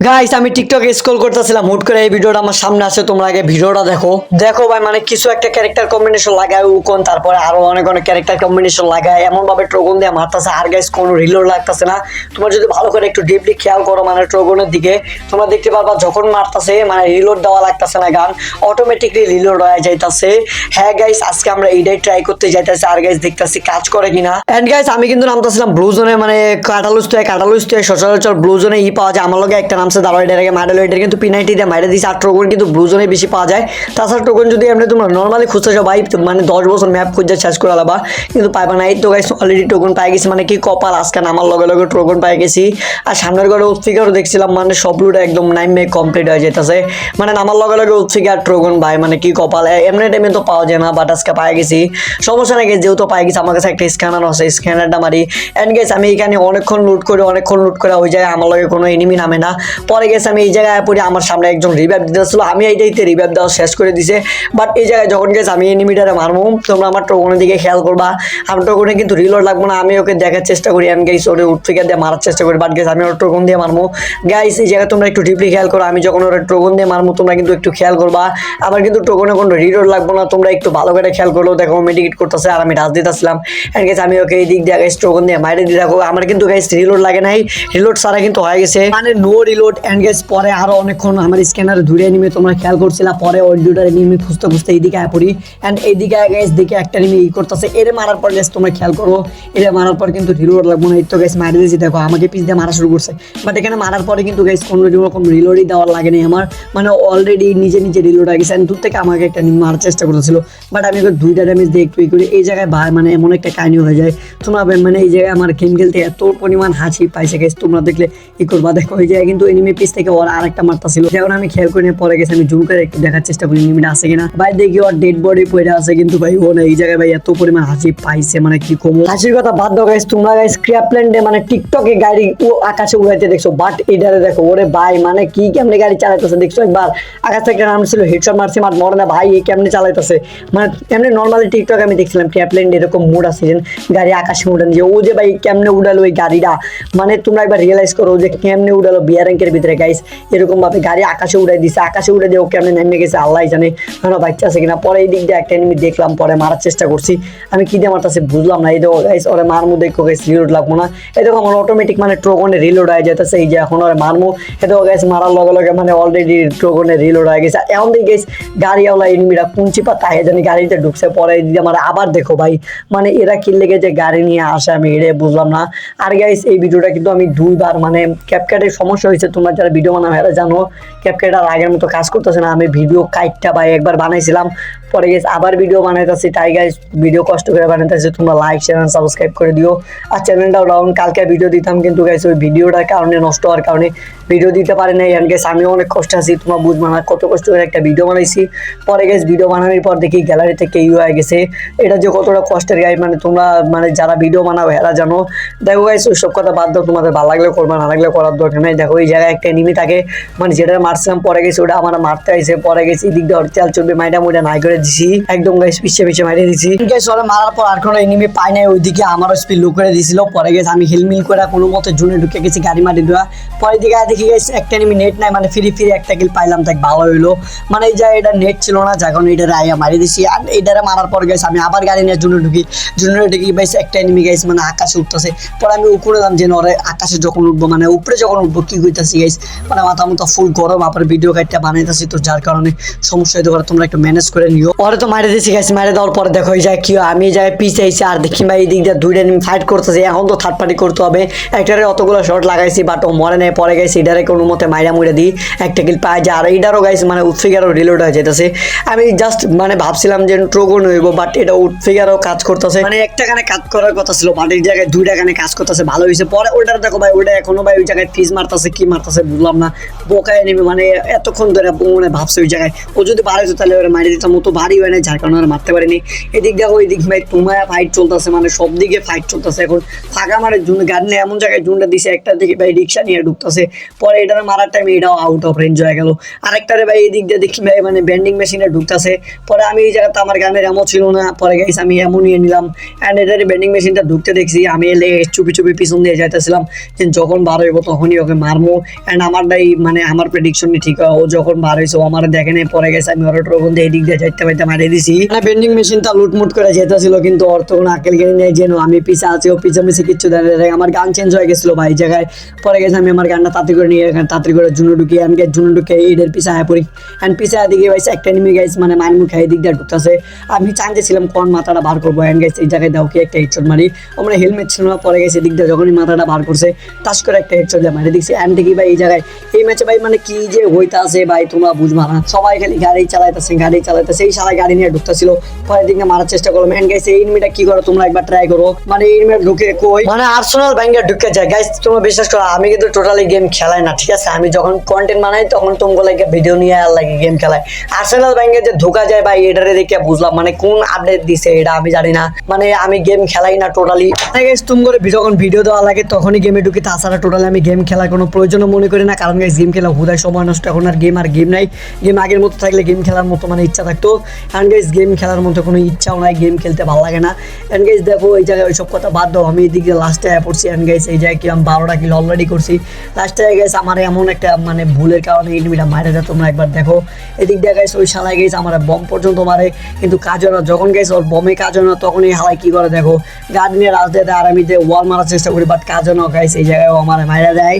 Guys আমি টিকটকে scroll করতেছিলাম, হুট করে এই ভিডিওটা আমার সামনে আসে। তোমরা আগে ভিডিওটা দেখো। দেখো ভাই, মানে কিছু একটা ক্যারেক্টার কম্বিনেশন লাগায় উকন, তারপরে আরো অনেক অনেক ক্যারেক্টার কম্বিনেশন লাগায়, এমন ভাবে ট্রোগন দিয়ে মারতেছে। আর গাইস কোনো রিলোড লাগতেছে না। তোমরা যদি ভালো করে একটু ডিপলি খেয়াল করো মানে ট্রোগনের দিকে, তোমরা দেখতে পারবা যখন মারতেছে মানে রিলোড দেওয়া লাগতেছে না, গান অটোমেটিকলি রিলোড হয়ে যাইতাছে। হ্যাঁ গাইস, আজকে আমরা এইটাই ট্রাই করতে যাইতাছি, আর গাইস দেখতেছি কাজ করে কিনা। এন্ড গাইস আমি কিন্তু নামতেছিলাম ব্লু জোনে, মানে কাটালুস থেকে সচরাচর ব্লু জোনে পাওয়া যায়। আমার লগে একটা নামছে দাঁড়ায়, এটাকে মাইডাল এটার কিন্তু P90 দিয়ে মাইরে দিয়েছে। আর টোকন কিন্তু ব্লু জোনে বেশি পাওয়া যায়। তাছাড়া টোকন যদি এমনি তোমরা নর্মালি খুঁজতে যাও ভাই, মানে 10 বছর ম্যাপ খুঁজে শেষ করে আলাবা, কিন্তু পাইবা না। এই তো গাইস অলরেডি টোকন পাই গেছি, মানে কি কপাল, আজকে আমার লগে লগে টোকন পাই গেছি। আর সামনের ঘরে উৎফিকারও দেখছিলাম, মানে সব লুট একদম নাইমে কমপ্লিট হয়ে যেতেছে। মানে আমার লগে লগে উৎফিকার টোকন ভাই, মানে কি কপাল, এমনি টাইমে তো পাওয়া যায় না, বাট আজকে পাই গেছি। সমস্যা নাই গেছে, যেহেতু পাই গেছি। আমার কাছে একটা স্ক্যানার আছে, স্ক্যানারটা মারি। এন্ড গেছে আমি এখানে অনেকক্ষণ লুট করে ওই জায়গায় আমার লগে কোনো এনিমি নামে না। পরে গেছে আমি এই জায়গায় পড়ে, আমার সামনে একজন রিভাইভ দিতেছিল, আমি এইটাইতে রিভাইভ দেওয়া শেষ করে দিছে। বাট এই জায়গায় যখন গেছে আমি এনিমিটারে মারবো, তোমরা আমার টোকনের দিকে খেয়াল করবা। আমার টোকনে কিন্তু রিলোড লাগবো না, আমি ওকে দেখার চেষ্টা করি। এন্ড গাইস ওরে উৎফিকার দিয়ে মারার চেষ্টা করি, বাট গেছে আমি ওর টোকন দিয়ে মারবো। গাইস এই জায়গায় তোমরা একটু ডিপলি খেয়াল করো, আমি যখন ওর টোকন দিয়ে মারবো তোমরা কিন্তু একটু খেয়াল করবা। আমার কিন্তু টোকনে কোনো রিলোড লাগবো না, তোমরা একটু ভালো করে খেয়াল করো। দেখো মেডিকেট করতেছে আর আমি রাজ দিতেছিলাম। এন্ড গাইস আমি ওকে এই দিক দিয়ে গাইস টোকন দিয়ে মাইরে দিয়ে দেখো, আমার কিন্তু গাইস রিলোড লাগে নাই, রিলোড সারা কিন্তু হয়ে গেছে, মানে নো রিলোড। এন্ড গাইস পরে আরো অনেকক্ষণ আমার স্ক্যানারে ধরে নিমে তোমরা খেয়াল করছিলা। পরে ওই দুটার নিমে খুঁজতে খুঁজতে এইদিকে আয় পড়ি। এন্ড এইদিকে গাইস দিকে একটা নিমে করতেছে, এরে মারার পর গাইস তোমরা খেয়াল করো, এরে মারার পর কিন্তু রিলোড লাগবো না। এই তো গাইস মারি দিয়েছি, দেখো আমাকে পিছ দিয়ে মারা শুরু করছে। বাট এখানে মারার পরে কিন্তু গাইস কোনো রকম রিলোডই দেওয়ার লাগে নাই আমার, মানে অলরেডি নিজে নিজে রিলোড হয়ে গেছে। দূর থেকে আমাকে একটা নিমে মারার চেষ্টা করতেছিল, বাট আমি ওকে দুইটা ড্যামেজ দিয়ে একটু করি। এই জায়গায় ভাই মানে এমন একটা কাহিনী হয়ে যায়, তোমরা মানে এই জায়গায় আমার গেম খেলতে এত পরিমাণ হাসি পাইছে গাইস, তোমরা দেখলে ই করবা। দেখো এই জায়গায় কিন্তু এনিমি পিছ থেকে ওর আরেকটা মারতা ছিল, যেমন আমি খেয়াল করে পরে গেছে। আমি জুম করে একটু দেখার চেষ্টা করি এনিমিটা আছে কিনা। ভাই দেখি ওর ডেড বডি পড়ে আছে, কিন্তু ভাই ও না। এই জায়গায় ভাই এত পরিমাণ হাসি পাইছে, মানে কি কমো। হাসির কথা বাদ দাও গাইস, তোমরা গাইস ক্র্যাপল্যান্ডে মানে টিকটকে গাড়ি ও আকাশে উড়াইতে দেখছো, বাট এটারে দেখো ওরে ভাই, মানে কি কেমনে গাড়ি চালাইতেছে দেখছো একবার। আকাশ থেকে নাম ছিল, হেডশট মারছি, মার মরে না ভাই, এই কেমনে চালাইতেছে। মানে এমনি নর্মালি টিকটকে আমি দেখছিলাম ক্র্যাপল্যান্ড এরকম মুড আছে যে গাড়ি আকাশে উড়ান, যে ও যে ভাই কেমনে উড়ালো ওই গাড়িটা, মানে তোমরা একবার রিয়েলাইজ করো যে কেমনে উড়ালো বিয়ার র্যাঙ্কের ভিতরে গাইস। এরকম ভাবে গাড়ি আকাশে উড়াই দিছে, আকাশে উড়ে দিয়ে ও কেমনে নেমে গেছে আল্লাহ জানে, কেন বাচ্চা আছে কিনা। পরে এই দিক দিয়ে একটা এনিমি দেখলাম, পরে মারার চেষ্টা করছি। আমি কি দিয়ে মারতেছি বুঝলাম না। এই দেখো গাইস ওরে মারমু, দেখো গাইস রিলোড লাগবো না। এই দেখো আমার অটোমেটিক মানে ট্রোগনে রিলোড হয়ে যেতেছে। এই যে এখন ওরে মারমু, এই দেখো গাইস মারার লগে লগে মানে অলরেডি ট্রোগনে রিলোড হয়ে গেছে। এখন দেখি গাইস গাড়িওয়ালা এনিমিরা কুঞ্চি পাতা জানি গাড়িতে ঢুকছে। পরে এই দিকে আমার আবার দেখো ভাই, মানে এরা কি লেগে যে গাড়ি নিয়ে আসে আমি এটা বুঝলাম না। আর গাইস এই ভিডিওটা কিন্তু আমি দুইবার মানে ক্যাপকাটের সমস্যা হয়েছে, তোমরা যারা ভিডিও বানাও এরা জানো ক্যাপকাট আর আগের মতো কাজ করতেছে না। আমি ভিডিও কাইটটা ভাই একবার বানাইছিলাম, পরে গেছে আবার ভিডিও বানাইতেছি। তাই গাইস ভিডিও কষ্ট করে বানাইতেছি, তোমরা লাইক শেয়ার সাবস্ক্রাইব করে দিও। আর চ্যানেলটাও ডাউন, কালকে ভিডিও দিতাম কিন্তু গাইস ওই ভিডিওটার কারণে নষ্ট হওয়ার কারণে ভিডিও দিতে পারি নাই। এন্ড গাইস আমিও অনেক কষ্ট আছি, তোমরা বুঝবা না কত কষ্ট করে একটা ভিডিও বানাইছি। পরে গাইস ভিডিও বানানোর পর দেখি গ্যালারি থেকে ইউ হয়ে গেছে। এটা যে কতটা কষ্টের গাইস, মানে তোমরা মানে যারা ভিডিও বানাও এরা জানো। দেখো গাইস ওইসব কথা বাদ দাও, তোমাদের ভালো লাগলে করবা, না লাগলে করার দরকার নেই। দেখো এই জায়গায় একটা এনিমি থাকে, মানে যেটা মারছিলাম পরে গেছে ওটা আমার মারতে আইছে। পরে গেছি এদিক দিয়ে চাল চলবে মাইটা মুইটা নাই করে দিছি, একদম গাইস পিছিয়ে পিছিয়ে মাইরে দিছি। গাইস ওরা মারার পর আর কোনো এনিমি পাই নাই, ওইদিকে আমারও স্পিড লো করে দিছিল। পরে গেছে আমি হিলমিল করে কোনো মতে জুনে ঢুকে গেছি গাড়ি মারি দেওয়া। পরে দিকে দেখি গেছি একটা এনিমি নেট নাই, মানে ফ্রি একটা কিল পাইলাম, তাই ভালো হইলো। মানে এই জায়গায় এটা নেট ছিল না, যখন এটা রাইয়া মারি দিছি। আর এটারে মারার পর গেছে আমি আবার গাড়ি নিয়ে জুনে ঢুকি গাইস একটা এনিমি গাইস মানে আকাশে উঠতেছে। পরে আমি উপরে দাম যে নরে আকাশে যখন উঠবো, মানে উপরে যখন উঠবো কি কইতাছি গাইস, মানে মাথা মতো ফুল গরম। আবার ভিডিও কাটটা বানাইতেছি, তো যার কারণে সমস্যা হতে পারে, তোমরা একটু ম্যানেজ করে নিও। পরে তো মারে দিয়েছি গাইস, মারে দেওয়ার পরে দেখো এই যায় কি আমি এই জায়গায় পিছিয়ে আইছি। আর দেখি ভাই এই দিক দিয়ে দুইটা এনিমি ফাইট করতেছে। এখন তো থার্ড পার্টি করতে হবে, একটারে অতগুলো শট লাগাইছি বাট ও মরে নেই। পরে গাইস এটারে কোনো মতে মাইরা মুড়ে দিই, একটা কিল পাই যায়। আর এইটারও গাইস মানে উৎফিগারও রিলোড হয়ে যেতেছে। আমি জাস্ট মানে ভাবছিলাম যে ট্রোগন হইব, বাট এটা উৎফিগারও কাজ করতেছে, মানে একটা কানে কাজ করার কথা ছিল, বাট এই জায়গায় দুইটা কানে কাজ করতেছে, ভালো হয়েছে। পরে ওইটার দেখো ভাই ওইটা এখনো ভাই ওই জায়গায় ফিজ মারতেছে, কি মারতেছে বুঝলাম না। বোকায় নেবে মানে এতক্ষণ ধরে মানে ভাবছে ওই জায়গায় ও যদি বাড়াইতো তাহলে ওরা মারি দিতাম, মতো ভারী হয় না, যার কারণে ওরা মারতে পারেনি। এদিক দেখো এদিক ভাই তোমার ফাইট চলতেছে, মানে সব দিকে ফাইট চলতেছে। এখন ফাঁকা মারের জন্য গাড়ি নিয়ে এমন জায়গায় জুনটা দিছে, একটা দিকে ভাই রিক্সা নিয়ে ঢুকতেছে। পরে এটার মারার টাইমে এটাও আউট অফ রেঞ্জ হয়ে গেল। আরেকটারে ভাই এদিক দিয়ে দেখি ভাই মানে ব্যান্ডিং মেশিনে ঢুকতেছে। পরে আমি এই জায়গাতে আমার গানের এমন ছিল না, পরে গাইস আমি এমন নিয়ে নিলাম। অ্যান্ড এটার ব্যান্ডিং মেশিনটা ঢুকতে দেখছি, আমি এলে চুপি চুপি পিছন দিয়ে যাইতেছিলাম, যখন বার হইব তখনই ওকে মারমো। অ্যান্ড আমারটাই মানে আমার প্রেডিকশনই ঠিক হয়। ও যখন বার হয়েছে ও আমার দেখে নেই, পরে গেছে আমি ওর ট্রোগন দিয়ে এদিক দিয়ে চারটে বাইতে মারিয়ে দিছি। মানে বেন্ডিং মেশিনটা লুটমুট করে যেতেছিল, কিন্তু ওর তো কোনো আকেল জ্ঞান নেই যেন আমি পিছে আছি, ও পিছে মিছে কিচ্ছু দেয় না। আমার গান চেঞ্জ হয়ে গেছিলো ভাই এই জায়গায়। পরে গেছে আমি আমার গানটা তাড়াতাড়ি করে নিয়ে তাড়াতাড়ি করে জুনো ঢুকিয়ে আমি জুনো ঢুকে ঈদের পিছে আয়া পড়ি। অ্যান্ড পিছে দিকে গাইছে একটা এনিমি গাইছে মানে মাইনমু খাই দিক দিয়ে ঢুকতেছে। আমি চাইতেছিলাম কোন মাথাটা বার করবো, অ্যান্ড গাইছে এই জায়গায় দাও কি একটা হেডশট মারি। আমরা হেলমেট ছিল না, পরে গেছে দিক দিয়ে যখনই মাথাটা বার করছে টাচ করে একটা হেডশট দিয়ে মারি দিচ্ছি। অ্যান্ড দেখি ভাই এই জায়গায় এই ম্যাচে ভাই মানে কি যে হইতাছে ভাই তোমরা বুঝবা না। সবাই খালি গাড়ি চালাইতেছে, এই শালায় গাড়ি নিয়ে ঢুকতেছিল। পরের দিকে মারার চেষ্টা করলাম। এন্ড গাইস এই এনিমিটা কি করো তোমরা একবার ট্রাই করো, মানে এই এনিমিটা ঢুকে কই মানে আর্সেনাল ব্যাঙ্গে ঢুকে যায়। গাইস তোমরা বিশ্বাস করো আমি কিন্তু টোটালি গেম খেলাই না, ঠিক আছে? আমি যখন কন্টেন্ট বানাই তখন তোমাকে লাগে ভিডিও নিয়ে আর লাগে গেম খেলাই। আর্সেনাল ব্যাঙ্গে যে ঢোকা যায় ভাই এটারে দেখে বুঝলাম মানে কোন আপডেট দিছে এটা আমি জানি না, মানে আমি গেম খেলাই না টোটালি। গাইস তুমি করে যখন ভিডিও দেওয়া লাগে তখনই গেমে ঢুকি, তাছাড়া টোটালি আমি গেম খেলার কোনো প্রয়োজন মনে করি না। কারণ গাইস গেম খেলা হুদায় সময় নষ্ট, এখন আর গেম নাই। গেম আগের মতো থাকলে গেম খেলার মতো মানে ইচ্ছা থাকতো, অ্যান্ড গাইস গেম খেলার মতো কোনো ইচ্ছাও নাই, গেম খেলতে ভালো লাগে না। অ্যান্ড গাইস দেখো এই জায়গায় ওইসব কথা বাদ দাও, আমি এদিকে লাস্টে পড়ছি। অ্যান্ড গাইস এই জায়গায় কি আমি 12টা কিল অলরেডি করছি। লাস্টে গাইস আমার এমন একটা মানে ভুলের কারণে এনিমিটা মারা যায়, তোমরা একবার দেখো এদিক দিয়ে গাইস ওই শালায় গাইস আমার বম পর্যন্ত মারে, কিন্তু কাজ হয় না। যখন গাইস ওর বমে কাজ হয় না তখন এই হালাই কি করে দেখো গাড়ি নিয়ে রাস্তাতে আর আমি ওয়াল মারার চেষ্টা করি, বাট কাজ হয় না গাইস। এই জায়গায় ও আমার মারা দেয়।